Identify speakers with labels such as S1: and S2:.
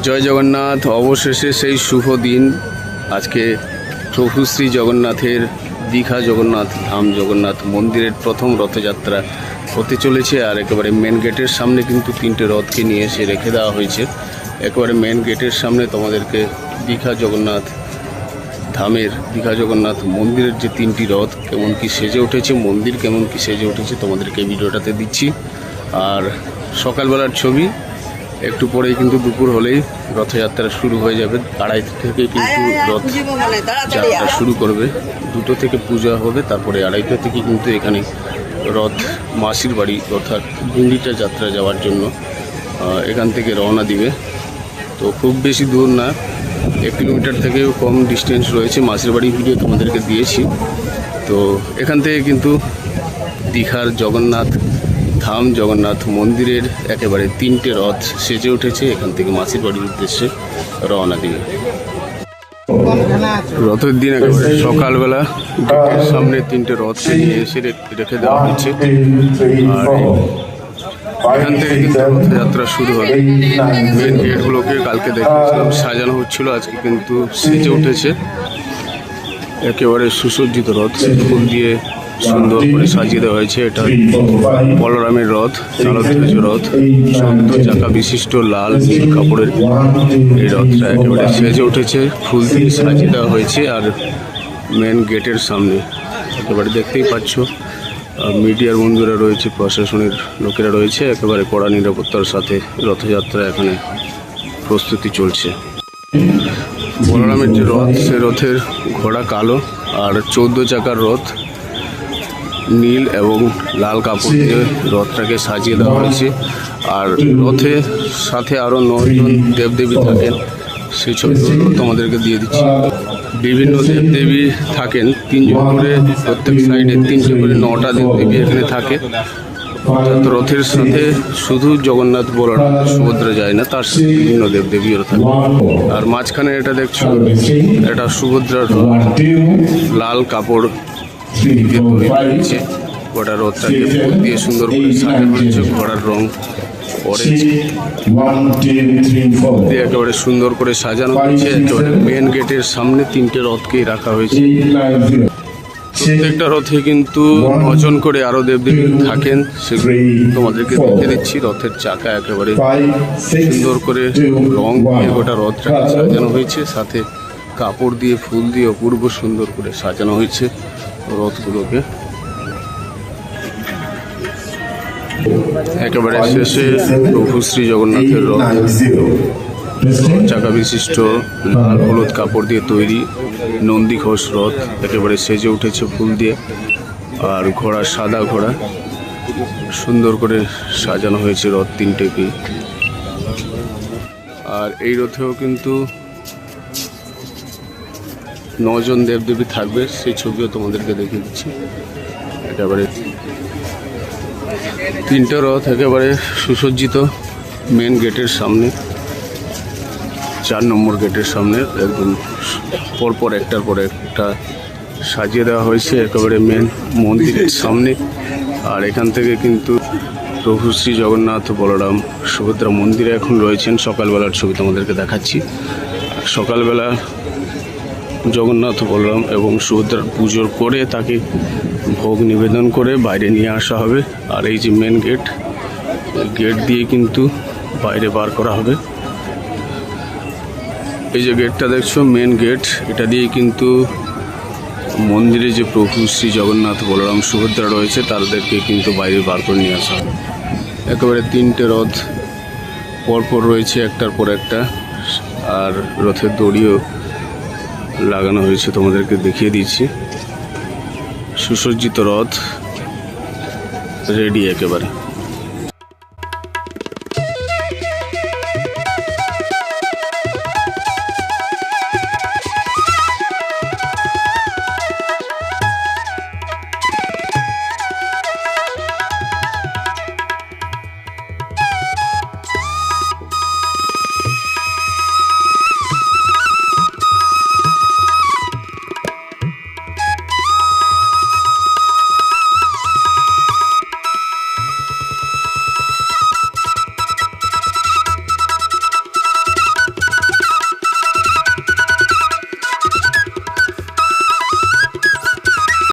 S1: জয় জগন্নাথ। অবশেষে সেই শুভ দিন আজকে প্রভু শ্রী জগন্নাথের দীঘা জগন্নাথ ধাম জগন্নাথ মন্দিরের প্রথম রথযাত্রা হতে চলেছে। আর একেবারে মেন গেটের সামনে কিন্তু তিনটে রথকে নিয়ে এসে রেখে দেওয়া হয়েছে। একেবারে মেন গেটের সামনে তোমাদেরকে দীঘা জগন্নাথ ধামের দীঘা জগন্নাথ মন্দিরের যে তিনটি রথ কেমন কি সেজে উঠেছে, মন্দির কেমন কি সেজে উঠেছে তোমাদেরকে ভিডিওটাতে দিচ্ছি। আর সকালবেলার ছবি, একটু পরেই কিন্তু দুপুর হলেই রথযাত্রা শুরু হয়ে যাবে। 2:30 থেকে কিন্তু রথ যাত্রা শুরু করবে, 2টো থেকে পূজা হবে, তারপরে 2:30 থেকে কিন্তু এখানে রথ মাসির বাড়ি অর্থাৎ গুন্ডিচা যাত্রা যাওয়ার জন্য এখান থেকে রওনা দিবে। তো খুব বেশি দূর না, 1 কিলোমিটার থেকেও কম ডিস্টেন্স রয়েছে। মাসির বাড়ি ভিডিও তোমাদেরকে দিয়েছি। তো এখান থেকে কিন্তু দীঘার জগন্নাথ ধাম জগন্নাথ মন্দিরের একেবারে 3টে রথ সেজে উঠেছে, এখান থেকে মাসির বাড়ির উদ্দেশ্যে রওনা দিবে। রথের দিন একেবারে সকালবেলা গেটের সামনে 3টে রথ সেজে এসে রেখে দেওয়া হয়েছে। আর এখান থেকে কিন্তু রথযাত্রা শুরু হবে। মেন গেটগুলোকে কালকে দেখেছিলাম সাজানো হচ্ছিল, আজকে কিন্তু সেজে উঠেছে। একেবারে সুসজ্জিত রথ, ফুল দিয়ে সুন্দর করে সাজিয়ে দেওয়া হয়েছে। এটা বলরামের রথ, তালধ্বজ রথ, 14 চাকা বিশিষ্ট লাল নীল কাপড়ের এই রথটা একেবারে সেজে উঠেছে, ফুল দিয়ে সাজিয়ে দেওয়া হয়েছে। আর মেন গেটের সামনে একেবারে দেখতেই পাচ্ছ মিডিয়ার বন্ধুরা রয়েছে, প্রশাসনের লোকেরা রয়েছে, একেবারে কড়া নিরাপত্তার সাথে রথযাত্রা এখানে প্রস্তুতি চলছে। বলরামের যে রথ, সে রথের ঘোড়া কালো, আর 14 চাকার রথ নীল এবং লাল কাপড় দিয়ে রথটাকে সাজিয়ে দেওয়া হয়েছে। আর রথের সাথে আরও 9 জন দেবদেবী থাকেন, সেই ছবিগুলো তোমাদেরকে দিয়ে দিচ্ছি। বিভিন্ন দেবদেবী থাকেন, 3 জন করে প্রত্যেক সাইডে 3টে করে 9টা দেবদেবী এখানে থাকে। অর্থাৎ রথের সাথে শুধু জগন্নাথ বলরাম সুভদ্রা যায় না, তার সাথে বিভিন্ন দেবদেবীও থাকে। আর মাঝখানে এটা দেখছো, এটা সুভদ্রার লাল কাপড় দিয়ে তৈরি হয়েছে। গোটা রথটাকে ফুল দিয়ে সুন্দর করে সাজানো হয়েছে, ঘোড়ার রং অরেঞ্জ দিয়ে একেবারে সুন্দর করে সাজানো হয়েছে। একেবারে মেন গেটের সামনে 3টে রথকেই রাখা হয়েছে। প্রত্যেকটা রথে কিন্তু 9 জন করে আরো দেবদেবী থাকেন, সেগুলো তোমাদেরকে দেখে দিচ্ছি। রথের চাকা একেবারে সুন্দর করে রং দিয়ে গোটা রথটাকে সাজানো হয়েছে, সাথে কাপড় দিয়ে ফুল দিয়ে অপূর্ব সুন্দর করে সাজানো হয়েছে রথগুলোকে। একেবারে শেষে প্রভু শ্রী জগন্নাথের রথ, চাকা বিশিষ্ট লাল হলুদ কাপড় দিয়ে তৈরি নন্দী ঘোষ রথ একেবারে সেজে উঠেছে ফুল দিয়ে। আর ঘোড়া, সাদা ঘোড়া, সুন্দর করে সাজানো হয়েছে রথ 3টেকেই। আর এই রথেও কিন্তু 9 জন দেবদেবী থাকবে, সেই ছবিও তোমাদেরকে দেখিয়ে দিচ্ছি। একেবারে 3টে রথ একেবারে সুসজ্জিত মেন গেটের সামনে, 4 নম্বর গেটের সামনে একদম পরপর একটার পর একটা সাজিয়ে দেওয়া হয়েছে একেবারে মেন মন্দিরের সামনে। আর এখান থেকে কিন্তু প্রভু শ্রী জগন্নাথ বলরাম সুভদ্রা মন্দিরে এখন রয়েছেন। সকালবেলার ছবি তোমাদেরকে দেখাচ্ছি। সকালবেলা জগন্নাথ বলরাম এবং সুভদ্রার পুজো করে তাকে ভোগ নিবেদন করে বাইরে নিয়ে আসা হবে। আর এই যে মেন গেট, গেট দিয়ে কিন্তু বাইরে বার করা হবে। এই যে গেটটা দেখছো মেন গেট, এটা দিয়ে কিন্তু মন্দিরে যে প্রভু শ্রী জগন্নাথ বলরাম সুভদ্রা রয়েছে তাদেরকে কিন্তু বাইরে বার করে নিয়ে আসা হবে। একেবারে 3টে রথ পরপর রয়েছে একটার পর একটা। আর রথের দড়িও লাগানো হয়েছে, তোমাদেরকে দেখিয়ে দিচ্ছি। সুসজ্জিত রথ রেডি একেবারে।